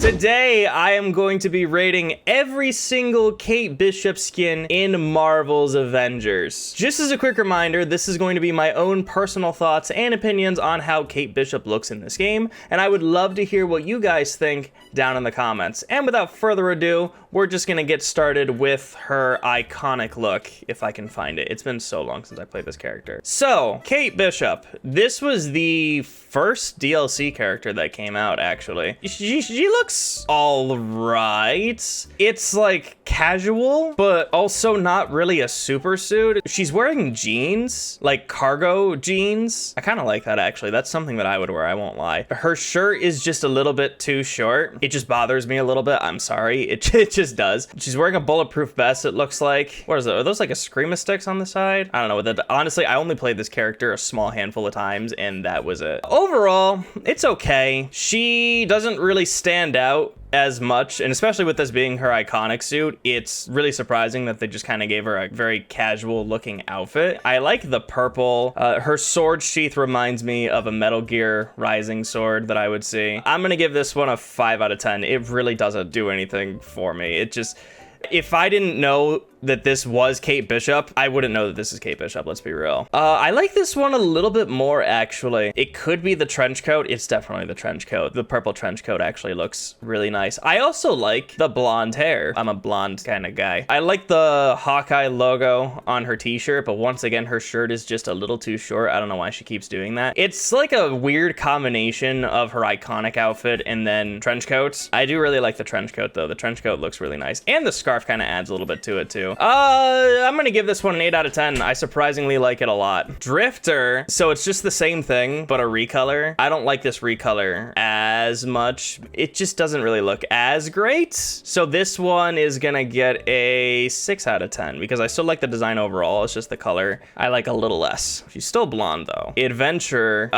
Today, I am going to be rating every single Kate Bishop skin in Marvel's Avengers. Just as a quick reminder, this is going to be my own personal thoughts and opinions on how Kate Bishop looks in this game, and I would love to hear what you guys think down in the comments. And without further ado, we're just gonna get started with her iconic look, if I can find it. It's been so long since I played this character. So, Kate Bishop. This was the first DLC character that came out, actually. She looks all right. It's like casual, but also not really a super suit. She's wearing jeans, like cargo jeans. I kind of like that, actually. That's something that I would wear, I won't lie. Her shirt is just a little bit too short. It just bothers me a little bit. I'm sorry. It just does. She's wearing a bulletproof vest, it looks like. What is it? Are those like a screamer sticks on the side? I don't know. Honestly, I only played this character a small handful of times, and that was it. Overall, it's okay. She doesn't really stand out as much, and especially with this being her iconic suit, it's really surprising that they just kind of gave her a very casual looking outfit. I like the purple. Her sword sheath reminds me of a Metal Gear Rising sword that I would see. I'm gonna give this one a 5 out of 10. It really doesn't do anything for me. It just, if I didn't know that this was Kate Bishop, I wouldn't know that this is Kate Bishop, let's be real. I like this one a little bit more, actually. It could be the trench coat. It's definitely the trench coat. The purple trench coat actually looks really nice. I also like the blonde hair. I'm a blonde kind of guy. I like the Hawkeye logo on her t-shirt, but once again, her shirt is just a little too short. I don't know why she keeps doing that. It's like a weird combination of her iconic outfit and then trench coats. I do really like the trench coat, though. The trench coat looks really nice. And the scarf kind of adds a little bit to it, too. I'm gonna give this one an 8 out of 10. I surprisingly like it a lot. Drifter, so it's just the same thing, but a recolor. I don't like this recolor as much. It just doesn't really look as great. So this one is gonna get a 6 out of 10 because I still like the design overall. It's just the color I like a little less. She's still blonde though. Adventure,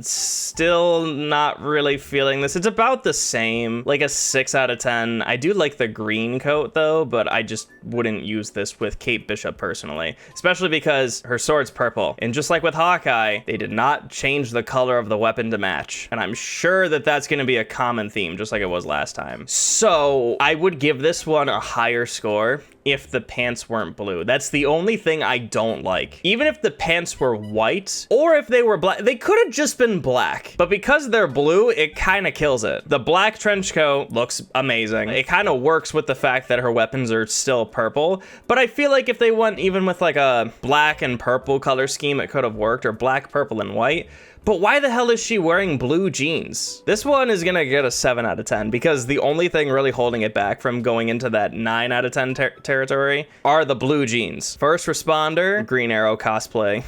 still not really feeling this. It's about the same, like a 6 out of 10. I do like the green coat though, but I just wouldn't use this with Kate Bishop personally, especially because her sword's purple. And just like with Hawkeye, they did not change the color of the weapon to match. And I'm sure that that's going to be a common theme, just like it was last time. So I would give this one a higher score if the pants weren't blue. That's the only thing I don't like. Even if the pants were white or if they were black, they could have just been black, but because they're blue, it kind of kills it. The black trench coat looks amazing. It kind of works with the fact that her weapons are still purple, but I feel like if they went even with like a black and purple color scheme, it could have worked, or black, purple, and white. But why the hell is she wearing blue jeans? This one is gonna get a 7 out of 10 because the only thing really holding it back from going into that 9 out of 10 territory are the blue jeans. First responder, Green Arrow cosplay,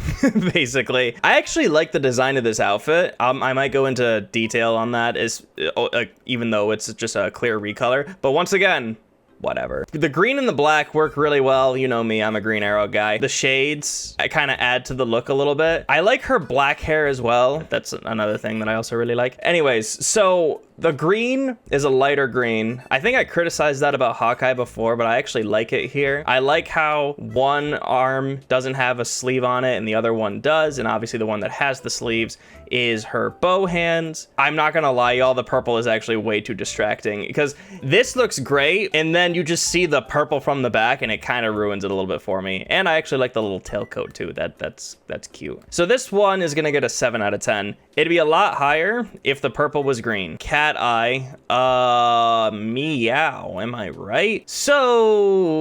basically. I actually like the design of this outfit. I might go into detail on that, even though it's just a clear recolor. But once again, whatever. The green and the black work really well. You know me, I'm a Green Arrow guy. The shades, I kind of add to the look a little bit. I like her black hair as well. That's another thing that I also really like. Anyways, so the green is a lighter green. I think I criticized that about Hawkeye before, but I actually like it here. I like how one arm doesn't have a sleeve on it and the other one does, and obviously the one that has the sleeves is her bow hands. I'm not gonna lie, y'all, the purple is actually way too distracting because this looks great, and then you just see the purple from the back and it kind of ruins it a little bit for me. And I actually like the little tailcoat too. That's cute. So this one is gonna get a 7 out of 10. It'd be a lot higher if the purple was green. Cat eye, meow, am I right? So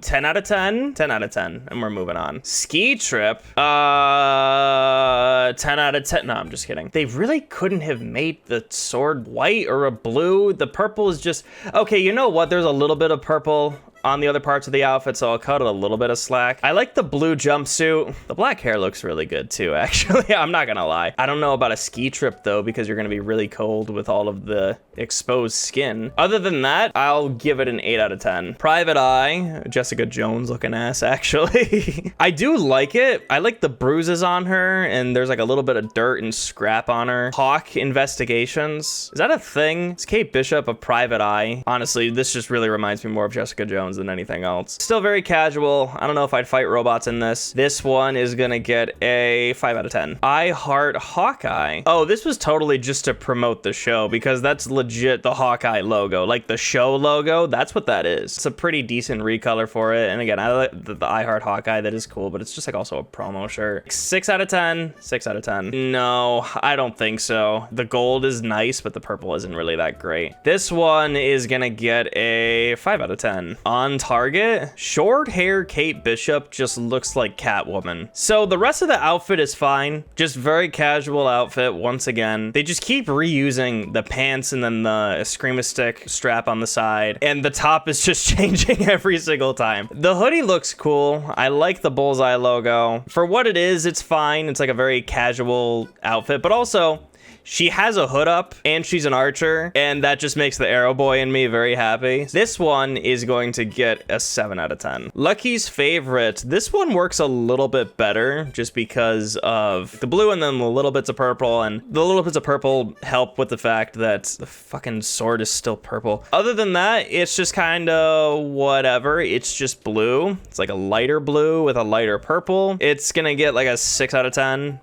10 out of 10, 10 out of 10, and we're moving on. Ski trip, 10 out of 10. No, I'm just kidding. They really couldn't have made the sword white or a blue. The purple is just, okay, you know what? There's a little bit of purple on the other parts of the outfit, so I'll cut it a little bit of slack. I like the blue jumpsuit. The black hair looks really good too, actually. I'm not gonna lie. I don't know about a ski trip though, because you're gonna be really cold with all of the exposed skin. Other than that, I'll give it an 8 out of 10. Private Eye, Jessica Jones looking ass, actually. I do like it. I like the bruises on her, and there's like a little bit of dirt and scrap on her. Hawk Investigations. Is that a thing? Is Kate Bishop a Private Eye? Honestly, this just really reminds me more of Jessica Jones. ones than anything else. Still very casual. I don't know if I'd fight robots in this. This one is gonna get a 5 out of 10. I Heart Hawkeye. Oh, this was totally just to promote the show because that's legit the Hawkeye logo. Like the show logo, that's what that is. It's a pretty decent recolor for it. And again, I like the I Heart Hawkeye. That is cool, but it's just like also a promo shirt. 6 out of 10. 6 out of 10. No, I don't think so. The gold is nice, but the purple isn't really that great. This one is gonna get a 5 out of 10. On target, short hair Kate Bishop just looks like Catwoman. So the rest of the outfit is fine. Just very casual outfit once again. They just keep reusing the pants and then the Scream Stick strap on the side. And the top is just changing every single time. The hoodie looks cool. I like the bullseye logo. For what it is, it's fine. It's like a very casual outfit, but also she has a hood up and she's an archer, and that just makes the arrow boy in me very happy. This one is going to get a 7 out of 10. Lucky's favorite. This one works a little bit better just because of the blue and then the little bits of purple, and the little bits of purple help with the fact that the fucking sword is still purple. Other than that, it's just kind of whatever. It's just blue. It's like a lighter blue with a lighter purple. It's gonna get like a 6 out of 10.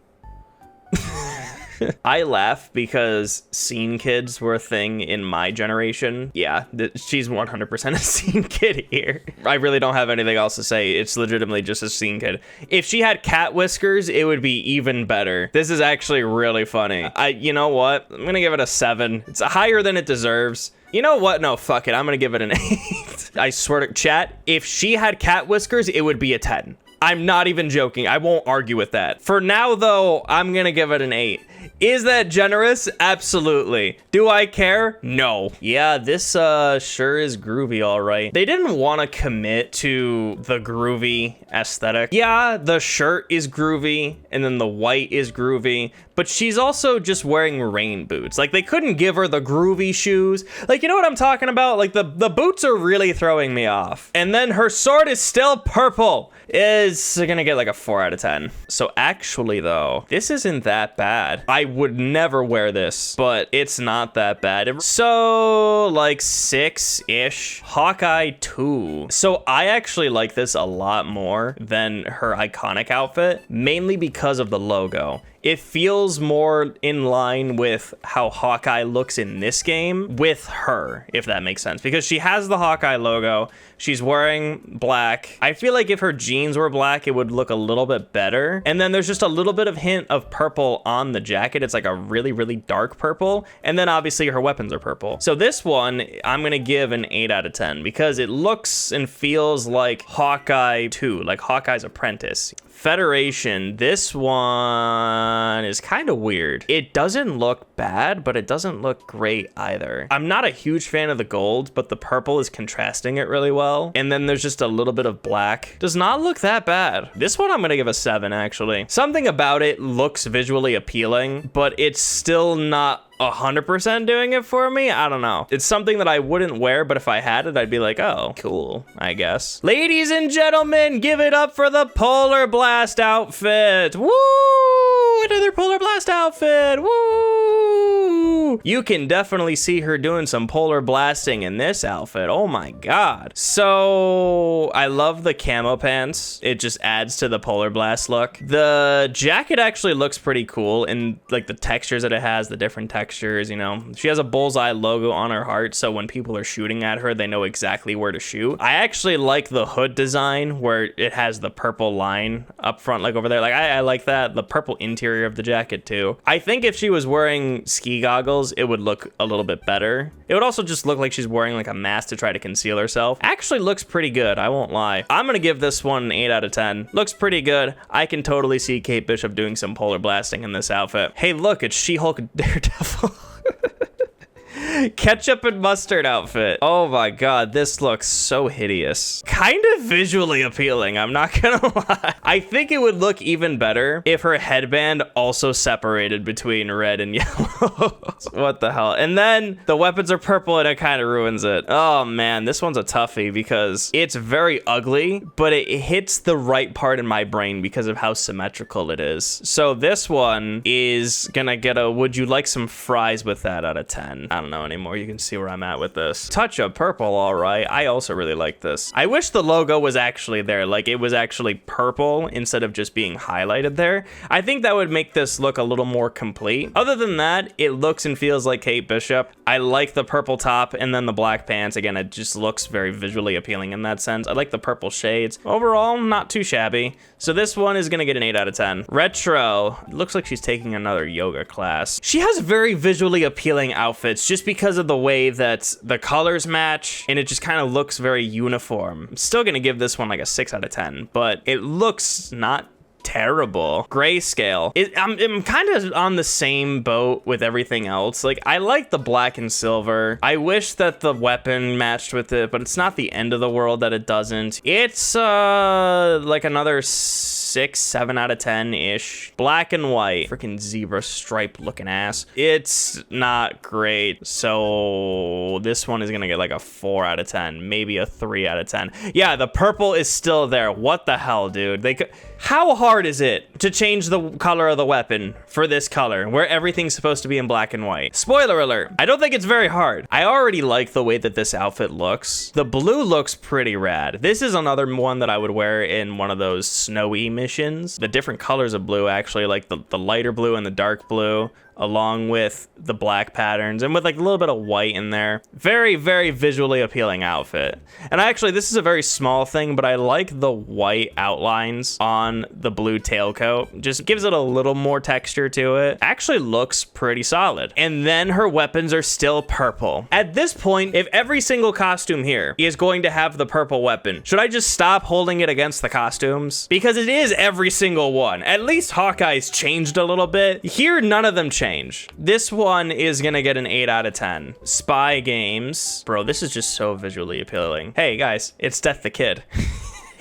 I laugh because scene kids were a thing in my generation. Yeah, she's 100% a scene kid here. I really don't have anything else to say. It's legitimately just a scene kid. If she had cat whiskers, it would be even better. This is actually really funny. You know what? I'm gonna give it a 7. It's higher than it deserves. You know what? No, fuck it. I'm gonna give it an 8. I swear to chat, if she had cat whiskers, it would be a 10. I'm not even joking. I won't argue with that. For now, though, I'm gonna give it an 8. Is that generous? Absolutely. Do I care? No. Yeah, this sure is groovy, all right. They didn't want to commit to the groovy aesthetic. Yeah, the shirt is groovy, and then the white is groovy, but she's also just wearing rain boots. Like, they couldn't give her the groovy shoes. Like, you know what I'm talking about? Like, the boots are really throwing me off. And then her sword is still purple. Is gonna get like a 4 out of 10. So actually, though, this isn't that bad. I would never wear this, but it's not that bad. So like 6-ish. Hawkeye 2. So I actually like this a lot more than her iconic outfit, mainly because of the logo. It feels more in line with how Hawkeye looks in this game with her, if that makes sense. Because she has the Hawkeye logo, she's wearing black. I feel like if her jeans were black, it would look a little bit better. And then there's just a little bit of hint of purple on the jacket. It's like a really, really dark purple. And then obviously her weapons are purple. So this one, I'm gonna give an 8 out of 10 because it looks and feels like Hawkeye 2, like Hawkeye's apprentice. Federation, this one is kind of weird. It doesn't look bad, but it doesn't look great either. I'm not a huge fan of the gold, but the purple is contrasting it really well. And then there's just a little bit of black. Does not look that bad. This one I'm gonna give a 7, actually. Something about it looks visually appealing, but it's still not 100% doing it for me. I don't know. It's something that I wouldn't wear, but if I had it, I'd be like, oh, cool, I guess. Ladies and gentlemen, give it up for the Polar Blast outfit. Woo! Another Polar Blast outfit. Woo! You can definitely see her doing some polar blasting in this outfit. Oh my god. So I love the camo pants. It just adds to the Polar Blast look. The jacket actually looks pretty cool, and like the textures that it has, the different textures, you know. She has a bullseye logo on her heart, so when people are shooting at her, they know exactly where to shoot. I actually like the hood design where it has the purple line up front, like over there. Like I like that. The purple interior of the jacket too. I think if she was wearing ski goggles, it would look a little bit better. It would also just look like she's wearing like a mask to try to conceal herself. Actually looks pretty good, I won't lie. I'm gonna give this one an 8 out of 10. Looks pretty good. I can totally see Kate Bishop doing some polar blasting in this outfit. Hey look, it's She-Hulk Daredevil. Ketchup and mustard outfit. Oh my god, this looks so hideous. Kind of visually appealing, I'm not gonna lie. I think it would look even better if her headband also separated between red and yellow. What the hell? And then the weapons are purple and it kind of ruins it. Oh man, this one's a toughie because it's very ugly, but it hits the right part in my brain because of how symmetrical it is. So this one is gonna get a would you like some fries with that out of 10. I don't know anymore. You can see where I'm at with this. Touch of purple, all right. I also really like this. I wish the logo was actually there, like it was actually purple instead of just being highlighted there. I think that would make this look a little more complete. Other than that, it looks and feels like Kate Bishop. I like the purple top and then the black pants. Again, it just looks very visually appealing in that sense. I like the purple shades. Overall, not too shabby. So this one is gonna get an 8 out of 10. Retro, it looks like she's taking another yoga class. She has very visually appealing outfits just because of the way that the colors match and it just kind of looks very uniform. I'm still gonna give this one like a 6 out of 10, but it looks not terrible. Grayscale. I'm kind of on the same boat with everything else. Like, I like the black and silver. I wish that the weapon matched with it, but it's not the end of the world that it doesn't. It's like another 6, 7 out of 10-ish. Black and white. Freaking zebra stripe looking ass. It's not great. So this one is gonna get like a 4 out of 10, maybe a 3 out of 10. Yeah, the purple is still there. What the hell, dude? They could. How hard is it to change the color of the weapon for this color where everything's supposed to be in black and white? Spoiler alert, I don't think it's very hard. I already like the way that this outfit looks. The blue looks pretty rad. This is another one that I would wear in one of those snowy missions. The different colors of blue, actually, like the lighter blue and the dark blue, along with the black patterns and with like a little bit of white in there. Very, very visually appealing outfit. And actually, this is a very small thing, but I like the white outlines on the blue tailcoat. Just gives it a little more texture to it. Actually looks pretty solid. And then her weapons are still purple. At this point, if every single costume here is going to have the purple weapon, should I just stop holding it against the costumes? Because it is every single one. At least Hawkeye's changed a little bit. Here, none of them change. This one is gonna get an 8 out of 10. Spy Games. Bro, this is just so visually appealing. Hey guys, it's Death the Kid.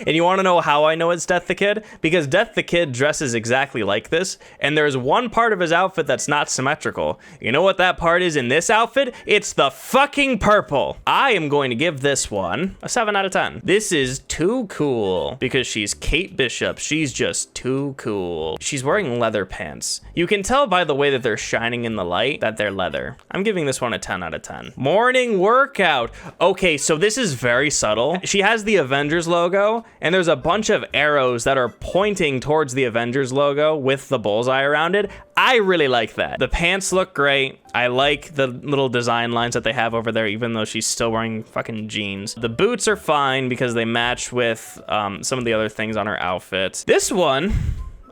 And you want to know how I know it's Death the Kid? Because Death the Kid dresses exactly like this, and there's one part of his outfit that's not symmetrical. You know what that part is in this outfit? It's the fucking purple. I am going to give this one a 7 out of 10. This is too cool because she's Kate Bishop. She's just too cool. She's wearing leather pants. You can tell by the way that they're shining in the light that they're leather. I'm giving this one a 10 out of 10. Morning workout. Okay, so this is very subtle. She has the Avengers logo, and there's a bunch of arrows that are pointing towards the Avengers logo with the bullseye around it. I really like that. The pants look great. I like the little design lines that they have over there, even though she's still wearing fucking jeans. The boots are fine because they match with some of the other things on her outfit. This one,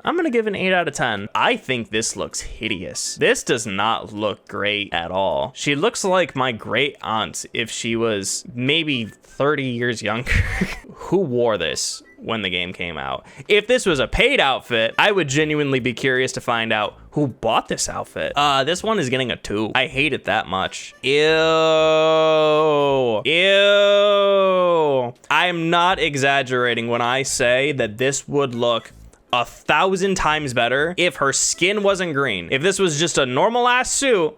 I'm gonna give an 8 out of 10. I think this looks hideous. This does not look great at all. She looks like my great aunt if she was maybe 30 years younger. Who wore this when the game came out? If this was a paid outfit, I would genuinely be curious to find out who bought this outfit. This one is getting a 2. I hate it that much. Ew. Ew. I'm not exaggerating when I say that this would look 1,000 times better if her skin wasn't green. If this was just a normal ass suit,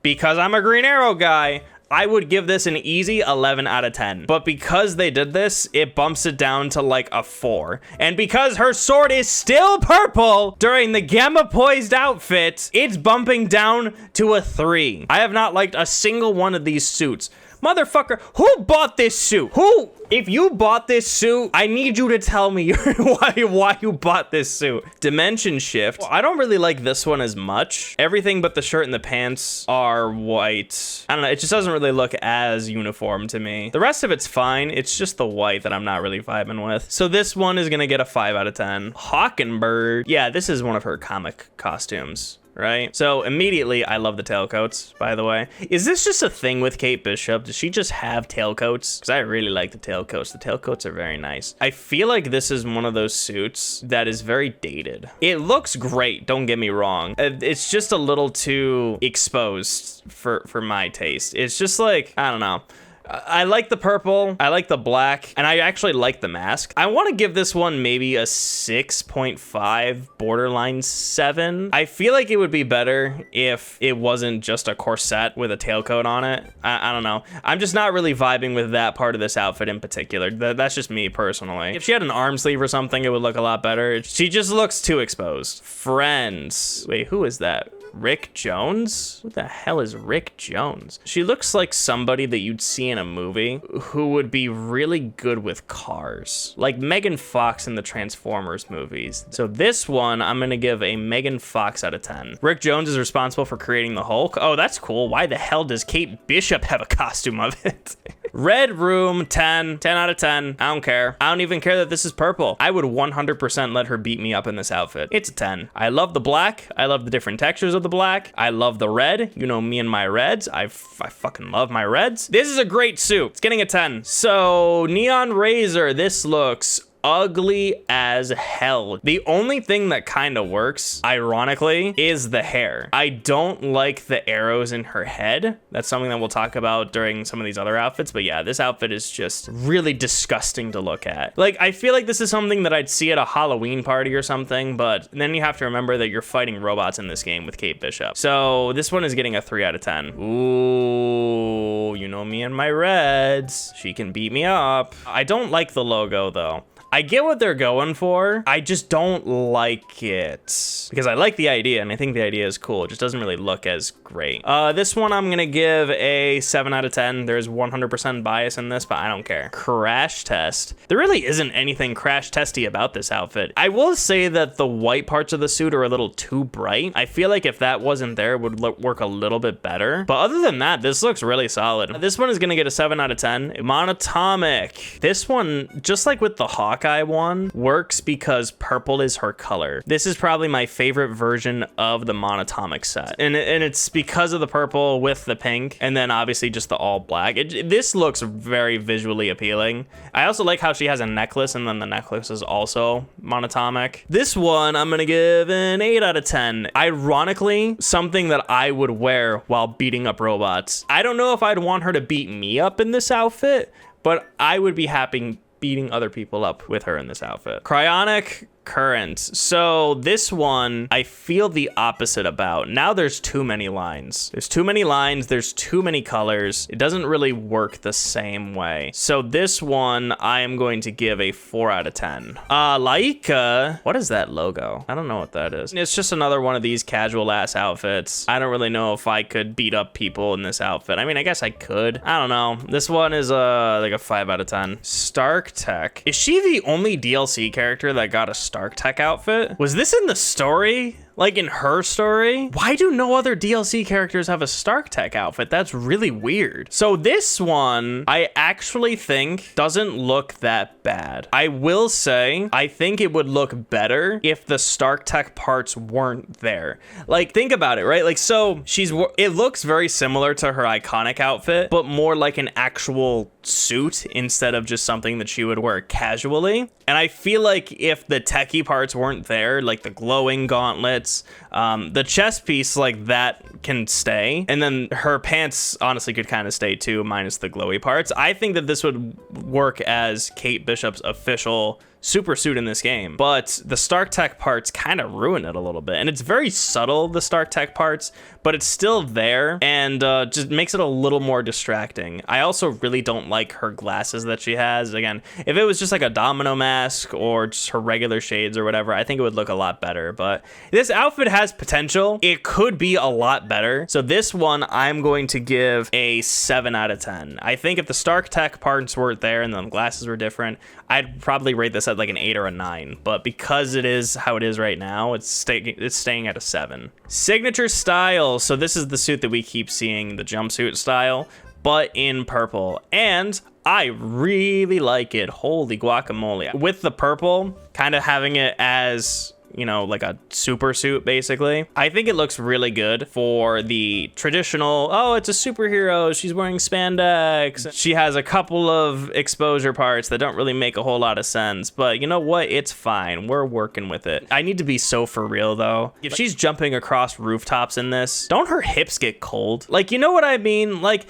because I'm a Green Arrow guy, I would give this an easy 11 out of 10. But because they did this, it bumps it down to like a 4. And because her sword is still purple during the Gamma Poised outfit, it's bumping down to a 3. I have not liked a single one of these suits. Motherfucker, who bought this suit? Who? If you bought this suit, I need you to tell me why you bought this suit. Dimension shift. Well, I don't really like this one as much. Everything but the shirt and the pants are white. I don't know, it just doesn't really look as uniform to me. The rest of it's fine. It's just the white that I'm not really vibing with. So this one is gonna get a 5 out of 10. Hawkenberg. Yeah, this is one of her comic costumes, right? So immediately, I love the tailcoats, by the way. Is this just a thing with Kate Bishop? Does she just have tailcoats? Because I really like the tailcoats. The tailcoats are very nice. I feel like this is one of those suits that is very dated. It looks great, don't get me wrong. It's just a little too exposed for my taste. It's just like, I don't know. I like the purple, I like the black, and I actually like the mask. I want to give this one maybe a 6.5, borderline 7. I feel like it would be better if it wasn't just a corset with a tailcoat on it. I don't know. I'm just not really vibing with that part of this outfit in particular. That's just me personally. If she had an arm sleeve or something, it would look a lot better. She just looks too exposed. Friends. Wait, who is that? Rick Jones? Who the hell is Rick Jones? She looks like somebody that you'd see in a movie who would be really good with cars. Like Megan Fox in the Transformers movies. So this one, I'm gonna give a Megan Fox out of 10. Rick Jones is responsible for creating the Hulk. Oh, that's cool. Why the hell does Kate Bishop have a costume of it? Red Room, 10 out of 10. I don't care. I don't even care that this is purple. I would 100% let her beat me up in this outfit. It's a 10. I love the black. I love the different textures of the black. I love the red. You know me and my reds. I fucking love my reds. This is a great suit. It's getting a 10. So Neon Razor, this looks ugly as hell. The only thing that kind of works, ironically, is the hair. I don't like the arrows in her head. That's something that we'll talk about during some of these other outfits, but yeah, this outfit is just really disgusting to look at. Like, I feel like this is something that I'd see at a Halloween party or something, but then you have to remember that you're fighting robots in this game with Kate Bishop. So this one is getting a 3 out of 10. Ooh, you know me and my reds. She can beat me up. I don't like the logo though. I get what they're going for. I just don't like it because I like the idea and I think the idea is cool. It just doesn't really look as great. This one I'm gonna give a 7 out of 10. There's 100% bias in this, but I don't care. Crash test. There really isn't anything crash testy about this outfit. I will say that the white parts of the suit are a little too bright. I feel like if that wasn't there, it would work a little bit better. But other than that, this looks really solid. This one is gonna get a 7 out of 10. Monatomic. This one, just like with the Hawkeye one, works because purple is her color. This is probably my favorite version of the Monatomic set. And it's because of the purple with the pink, and then obviously just the all black. This looks very visually appealing. I also like how she has a necklace, and then the necklace is also monatomic. This one, I'm gonna give an 8 out of 10. Ironically, something that I would wear while beating up robots. I don't know if I'd want her to beat me up in this outfit, but I would be happy beating other people up with her in this outfit. Cryonic Current. So this one, I feel the opposite about. Now there's too many lines. There's too many lines. There's too many colors. It doesn't really work the same way. So this one, I am going to give a 4 out of 10. LAIKA. What is that logo? I don't know what that is. It's just another one of these casual ass outfits. I don't really know if I could beat up people in this outfit. I mean, I guess I could. I don't know. This one is like a 5 out of 10. Stark Tech. Is she the only DLC character that got a Stark Tech outfit? Was this in the story? Like in her story? Why do no other DLC characters have a Stark Tech outfit? That's really weird. So this one, I actually think doesn't look that bad. I will say, I think it would look better if the Stark Tech parts weren't there. Like, think about it, right? Like, so it looks very similar to her iconic outfit, but more like an actual suit instead of just something that she would wear casually. And I feel like if the techie parts weren't there, like the glowing gauntlets, the chest piece, like that can stay, and then her pants honestly could kind of stay too, minus the glowy parts. I think that this would work as Kate Bishop's official super suit in this game, but the Stark Tech parts kind of ruin it a little bit, and it's very subtle, the Stark Tech parts, but it's still there, and just makes it a little more distracting. I also really don't like her glasses that she has. Again, if it was just like a domino mask or just her regular shades or whatever, I think it would look a lot better, but this outfit has potential. It could be a lot better. So this one, I'm going to give a 7 out of 10. I think if the Stark Tech parts weren't there and the glasses were different, I'd probably rate this at like an 8 or a 9, but because it is how it is right now, it's staying at a 7. Signature style. So this is the suit that we keep seeing, the jumpsuit style, but in purple, and I really like it. Holy guacamole. With the purple, kind of having it as, you know, like a super suit, basically. I think it looks really good for the traditional, oh, it's a superhero, she's wearing spandex. She has a couple of exposure parts that don't really make a whole lot of sense, but you know what? It's fine. We're working with it. I need to be so for real, though. If she's jumping across rooftops in this, don't her hips get cold? Like, you know what I mean? Like,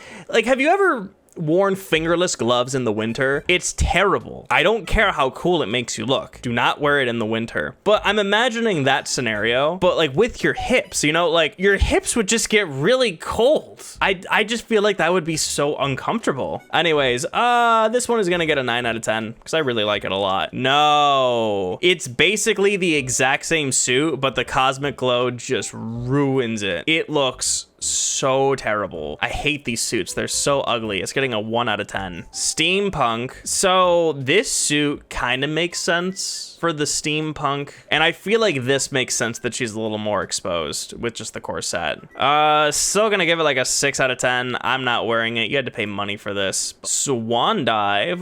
have you ever worn fingerless gloves in the winter, it's terrible. I don't care how cool it makes you look. Do not wear it in the winter. But I'm imagining that scenario, but like with your hips, you know, like your hips would just get really cold. I just feel like that would be so uncomfortable. Anyways, this one is gonna get a 9 out of 10 because I really like it a lot. No, it's basically the exact same suit, but the cosmic glow just ruins it. It looks so terrible. I hate these suits. They're so ugly. It's getting a 1 out of 10. Steampunk. So this suit kind of makes sense for the steampunk, and I feel like this makes sense that she's a little more exposed with just the corset. Still gonna give it like a 6 out of 10. I'm not wearing it. You had to pay money for this. Swan dive.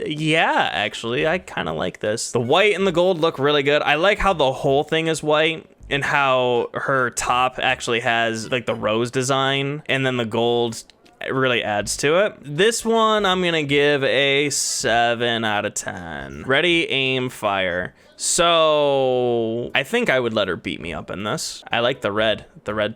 Yeah, actually, I kind of like this. The white and the gold look really good. I like how the whole thing is white, and how her top actually has like the rose design, and then the gold really adds to it. This one I'm gonna give a 7 out of 10. Ready, aim, fire. So I think I would let her beat me up in this. I like the red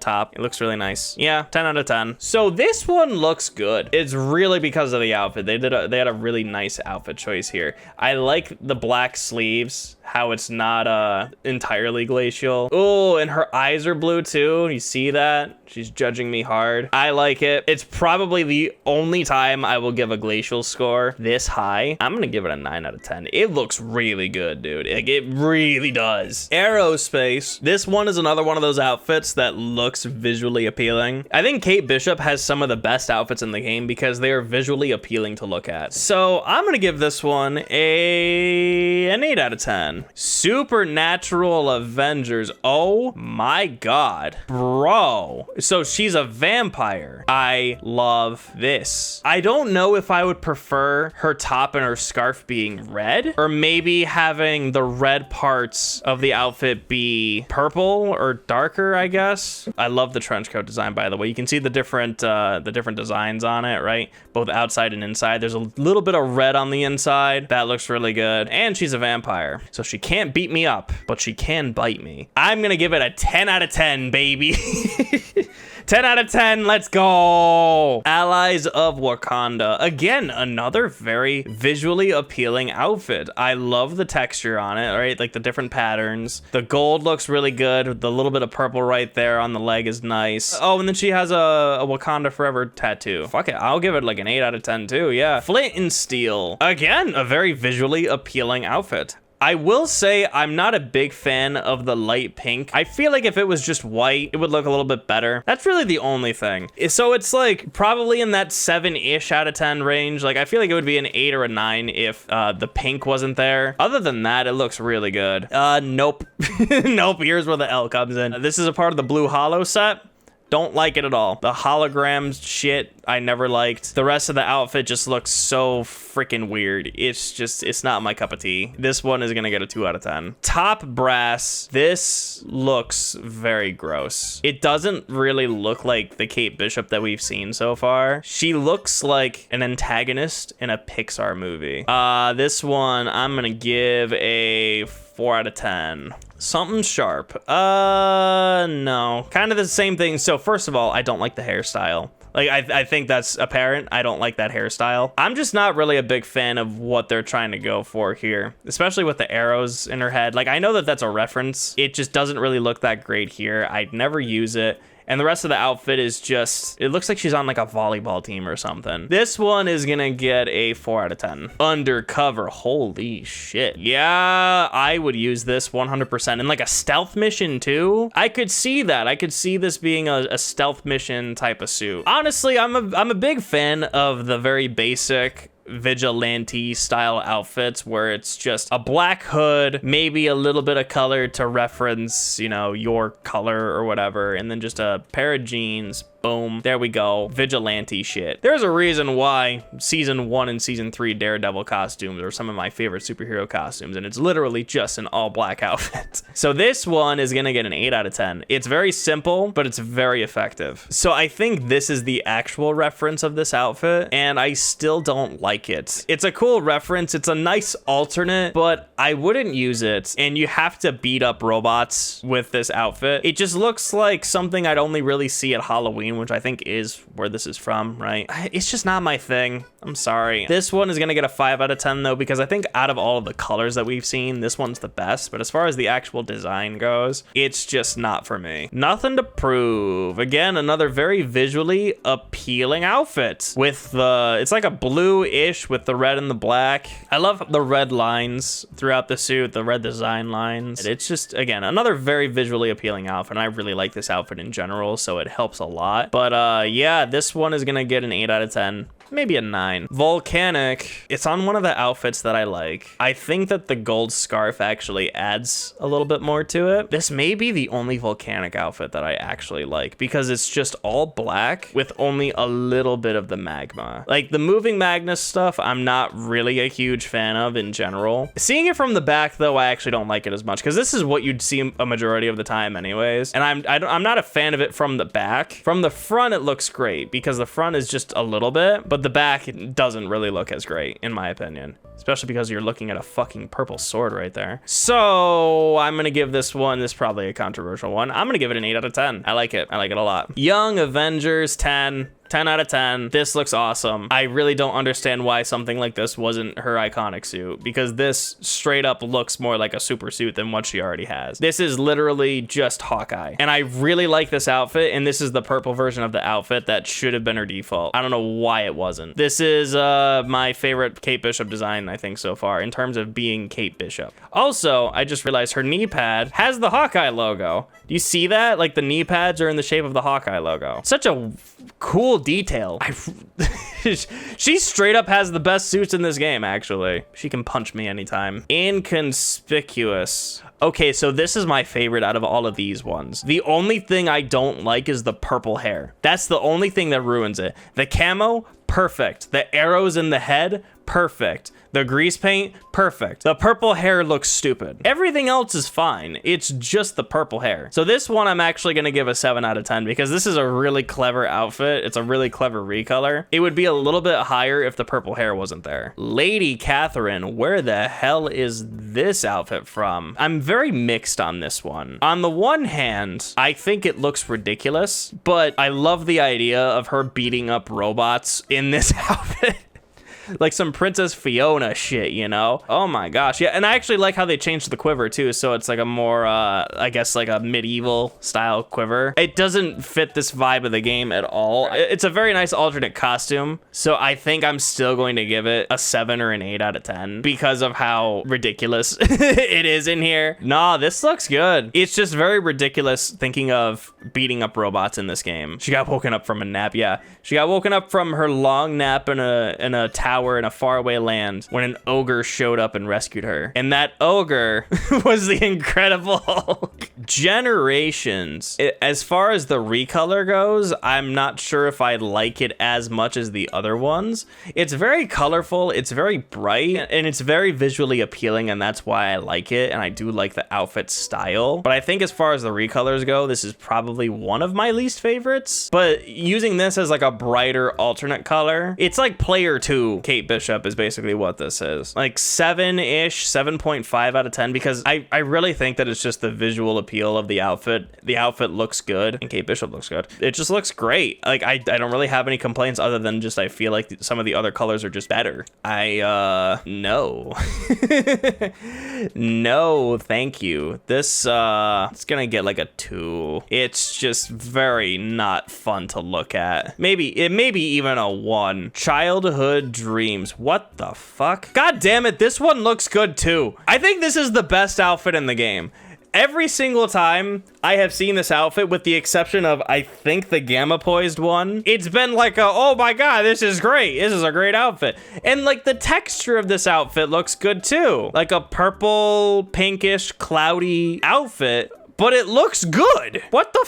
top. It looks really nice. Yeah, 10 out of 10. So this one looks good. It's really because of the outfit. They had a really nice outfit choice here. I like the black sleeves, how it's not entirely glacial. Oh, and her eyes are blue too. You see that? She's judging me hard. I like it. It's probably the only time I will give a glacial score this high. I'm gonna give it a 9 out of 10. It looks really good, dude. Like, it really does. Aerospace. This one is another one of those outfits that looks visually appealing. I think Kate Bishop has some of the best outfits in the game because they are visually appealing to look at. So I'm gonna give this one an 8 out of 10. Supernatural Avengers. Oh my god, bro. So she's a vampire. I love this. I don't know if I would prefer her top and her scarf being red, or maybe having the red parts of the outfit be purple or darker, I guess. I love the trench coat design, by the way. You can see the different designs on it, right? Both outside and inside. There's a little bit of red on the inside. That looks really good. And she's a vampire, so she can't beat me up, but she can bite me. I'm gonna give it a 10 out of 10, baby. 10 out of 10, let's go. Allies of Wakanda. Again, another very visually appealing outfit. I love the texture on it, right? Like the different patterns. The gold looks really good. The little bit of purple right there on the leg is nice. Oh, and then she has a Wakanda Forever tattoo. Fuck it, I'll give it like an 8 out of 10 too, yeah. Flint and Steel. Again, a very visually appealing outfit. I will say I'm not a big fan of the light pink. I feel like if it was just white, it would look a little bit better. That's really the only thing. So it's like probably in that 7-ish out of 10 range. Like I feel like it would be an 8 or a 9 if the pink wasn't there. Other than that, it looks really good. Nope. Nope, here's where the L comes in. This is a part of the blue holo set. Don't like it at all. The holograms shit, I never liked. The rest of the outfit just looks so freaking weird. It's not my cup of tea. This one is gonna get a 2 out of 10. Top brass, this looks very gross. It doesn't really look like the Kate Bishop that we've seen so far. She looks like an antagonist in a Pixar movie. This one, I'm gonna give a 4 out of 10. Something sharp. No. Kind of the same thing. So first of all, I don't like the hairstyle. Like, I think that's apparent. I don't like that hairstyle. I'm just not really a big fan of what they're trying to go for here, especially with the arrows in her head. Like, I know that that's a reference. It just doesn't really look that great here. I'd never use it. And the rest of the outfit is just, it looks like she's on like a volleyball team or something. This one is gonna get a 4 out of 10. Undercover, holy shit. Yeah, I would use this 100%. And like a stealth mission too. I could see that. I could see this being a stealth mission type of suit. Honestly, I'm a big fan of the very basic vigilante style outfits where it's just a black hood, maybe a little bit of color to reference, you know, your color or whatever, and then just a pair of jeans. Boom, there we go. Vigilante shit. There's a reason why season 1 and season 3 Daredevil costumes are some of my favorite superhero costumes, and it's literally just an all black outfit. So this one is gonna get an 8 out of 10. It's very simple, but it's very effective. So I think this is the actual reference of this outfit, and I still don't like like it. It's a cool reference. It's a nice alternate, but I wouldn't use it. And you have to beat up robots with this outfit. It just looks like something I'd only really see at Halloween, which I think is where this is from, right? It's just not my thing. I'm sorry. This one is gonna get a 5 out of 10 though, because I think out of all of the colors that we've seen, this one's the best. But as far as the actual design goes, it's just not for me. Nothing to prove. Again, another very visually appealing outfit with the, it's like a blue-ish with the red and the black. I love the red lines throughout the suit, the red design lines. It's just, again, another very visually appealing outfit. And I really like this outfit in general, so it helps a lot. But yeah, this one is gonna get an 8 out of 10. Maybe a 9. Volcanic, it's on one of the outfits that I like. I think that the gold scarf actually adds a little bit more to it. This may be the only volcanic outfit that I actually like because it's just all black with only a little bit of the magma. Like the moving Magnus stuff, I'm not really a huge fan of in general. Seeing it from the back though, I actually don't like it as much because this is what you'd see a majority of the time anyways. And I'm not a fan of it from the back. From the front, it looks great because the front is just a little bit, but the back doesn't really look as great in my opinion, especially because you're looking at a fucking purple sword right there. So I'm gonna give this one, this is probably a controversial one, I'm gonna give it an 8 out of 10. I like it a lot. Young Avengers, 10 out of 10. This looks awesome. I really don't understand why something like this wasn't her iconic suit because this straight up looks more like a super suit than what she already has. This is literally just Hawkeye. And I really like this outfit, and this is the purple version of the outfit that should have been her default. I don't know why it wasn't. This is my favorite Kate Bishop design, I think, so far in terms of being Kate Bishop. Also, I just realized her knee pad has the Hawkeye logo. Do you see that? Like the knee pads are in the shape of the Hawkeye logo. Such a cool detail. She straight up has the best suits in this game, actually. She can punch me anytime. Inconspicuous. Okay, so this is my favorite out of all of these ones. The only thing I don't like is the purple hair. That's the only thing that ruins it. The camo, perfect. The arrows in the head, perfect. The grease paint, perfect. The purple hair looks stupid. Everything else is fine. It's just the purple hair. So this one I'm actually gonna give a 7 out of 10 because this is a really clever outfit. It's a really clever recolor. It would be a little bit higher if the purple hair wasn't there. Lady Catherine, where the hell is this outfit from? I'm very mixed on this one. On the one hand, I think it looks ridiculous, but I love the idea of her beating up robots in this outfit. Like some Princess Fiona shit, you know? Oh my gosh. Yeah, and I actually like how they changed the quiver too, so it's like a more, I guess like a medieval style quiver. It doesn't fit this vibe of the game at all. It's a very nice alternate costume, so I think I'm still going to give it a 7 or an 8 out of 10 because of how ridiculous it is in here. Nah, this looks good. It's just very ridiculous thinking of beating up robots in this game. She got woken up from a nap, yeah. She got woken up from her long nap in a tower in a faraway land when an ogre showed up and rescued her. And that ogre was the Incredible Hulk. Generations. As far as the recolor goes, I'm not sure if I like it as much as the other ones. It's very colorful, it's very bright, and it's very visually appealing, and that's why I like it, and I do like the outfit style. But I think as far as the recolors go, this is probably one of my least favorites. But using this as like a brighter alternate color, it's like player 2 Kate Bishop is basically what this is. Like 7-ish, 7.5 out of 10, because I really think that it's just the visual appeal of the outfit. The outfit looks good, and Kate Bishop looks good. It just looks great. Like, I don't really have any complaints other than just I feel like some of the other colors are just better. No. No, thank you. This, it's gonna get like a 2. It's just very not fun to look at. Maybe even a 1. Childhood Dreams. What the fuck? God damn it, this one looks good too. I think this is the best outfit in the game. Every single time I have seen this outfit, with the exception of, I think, the Gamma Poised one, it's been like a, oh my god, this is great. This is a great outfit. And like the texture of this outfit looks good too. Like a purple, pinkish, cloudy outfit, but it looks good. What the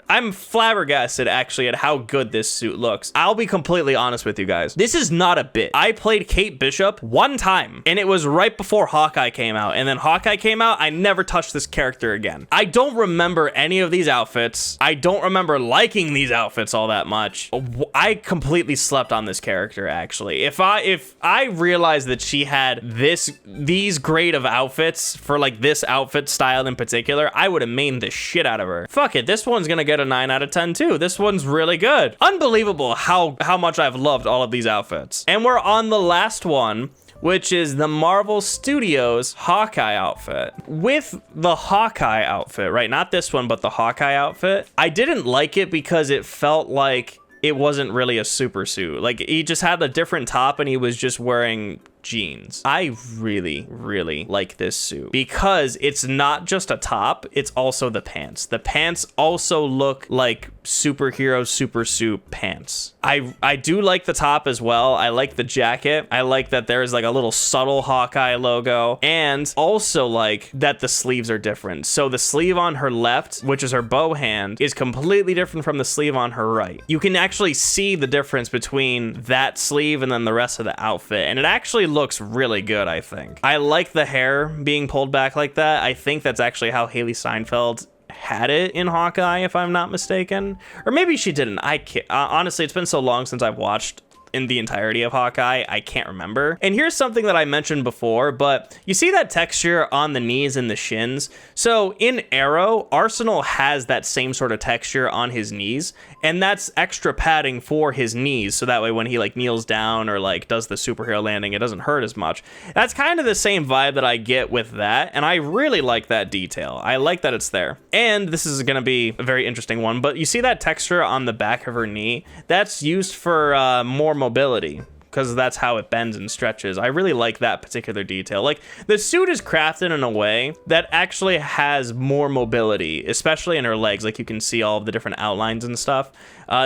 I'm flabbergasted actually at how good this suit looks. I'll be completely honest with you guys. This is not a bit. I played Kate Bishop one time, and it was right before Hawkeye came out, and then Hawkeye came out, I never touched this character again. I don't remember any of these outfits. I don't remember liking these outfits all that much. I completely slept on this character actually. If I realized that she had these grade of outfits for like this outfit style in particular, I would have mained the shit out of her. Fuck it, this one's gonna get a 9 out of 10 too. This one's really good. Unbelievable how much I've loved all of these outfits. And we're on the last one, which is the Marvel Studios Hawkeye outfit. With the Hawkeye outfit, right? Not this one, but the Hawkeye outfit. I didn't like it because it felt like it wasn't really a super suit. Like, he just had a different top and he was just wearing jeans. I really, really like this suit because it's not just a top, it's also the pants. The pants also look like superhero super suit pants. I do like the top as well. I like the jacket. I like that there's like a little subtle Hawkeye logo, and also like that the sleeves are different. So the sleeve on her left, which is her bow hand, is completely different from the sleeve on her right. You can actually see the difference between that sleeve and then the rest of the outfit, and it actually looks really good, I think. I like the hair being pulled back like that. I think that's actually how Haley Steinfeld had it in Hawkeye, if I'm not mistaken. Or maybe she didn't. I can't. Honestly, it's been so long since I've watched in the entirety of Hawkeye, I can't remember. And here's something that I mentioned before, but you see that texture on the knees and the shins? So in Arrow, Arsenal has that same sort of texture on his knees, and that's extra padding for his knees, so that way when he like kneels down or like does the superhero landing, it doesn't hurt as much. That's kind of the same vibe that I get with that, and I really like that detail. I like that it's there. And this is gonna be a very interesting one, but you see that texture on the back of her knee? That's used for more mobility, because that's how it bends and stretches. I really like that particular detail. Like, the suit is crafted in a way that actually has more mobility, especially in her legs. Like, you can see all of the different outlines and stuff.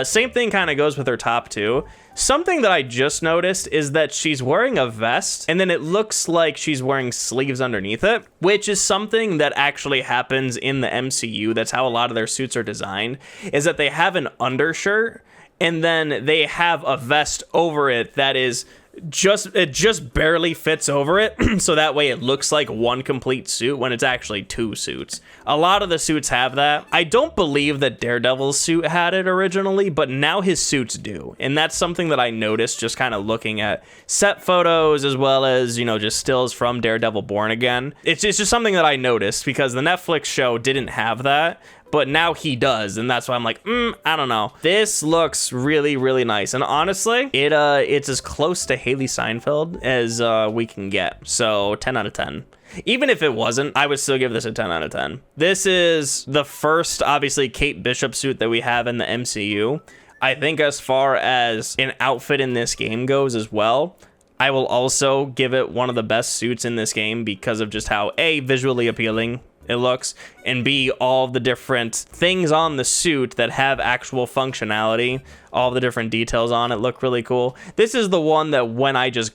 Same thing kind of goes with her top too. Something that I just noticed is that she's wearing a vest, and then it looks like she's wearing sleeves underneath it, which is something that actually happens in the MCU. That's how a lot of their suits are designed, is that they have an undershirt, and then they have a vest over it that is just barely fits over it, so that way it looks like one complete suit when it's actually two suits. A lot of the suits have that. I don't believe that Daredevil's suit had it originally, but now his suits do, and that's something that I noticed just kind of looking at set photos as well as, you know, just stills from Daredevil Born Again. It's just something that I noticed because the Netflix show didn't have that, but now he does, and that's why I'm like, I don't know. This looks really, really nice, and honestly, it's as close to Haley Steinfeld as we can get, so 10 out of 10. Even if it wasn't, I would still give this a 10 out of 10. This is the first, obviously, Kate Bishop suit that we have in the MCU. I think as far as an outfit in this game goes as well, I will also give it one of the best suits in this game because of just how, A, visually appealing it looks, and B, all the different things on the suit that have actual functionality, all the different details on it look really cool. This is the one that when I just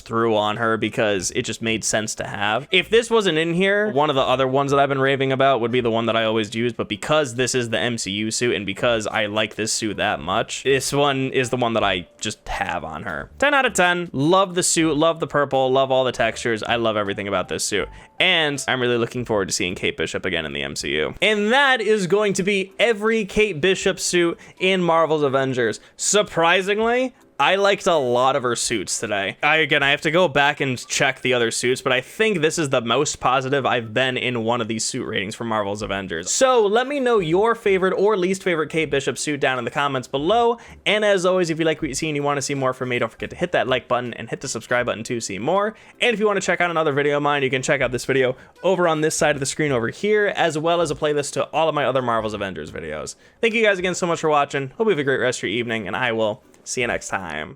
threw on her because it just made sense to have. If this wasn't in here, one of the other ones that I've been raving about would be the one that I always use, but because this is the MCU suit and because I like this suit that much, this one is the one that I just have on her. 10 out of 10. Love the suit, love the purple, love all the textures. I love everything about this suit. And I'm really looking forward to seeing Kate Bishop again in the MCU. And that is going to be every Kate Bishop suit in Marvel's Avengers. Surprisingly, I liked a lot of her suits today. I have to go back and check the other suits, but I think this is the most positive I've been in one of these suit ratings for Marvel's Avengers. So let me know your favorite or least favorite Kate Bishop suit down in the comments below. And as always, if you like what you see and you want to see more from me, don't forget to hit that like button and hit the subscribe button to see more. And if you want to check out another video of mine, you can check out this video over on this side of the screen over here, as well as a playlist to all of my other Marvel's Avengers videos. Thank you guys again so much for watching. Hope you have a great rest of your evening, and I will see you next time.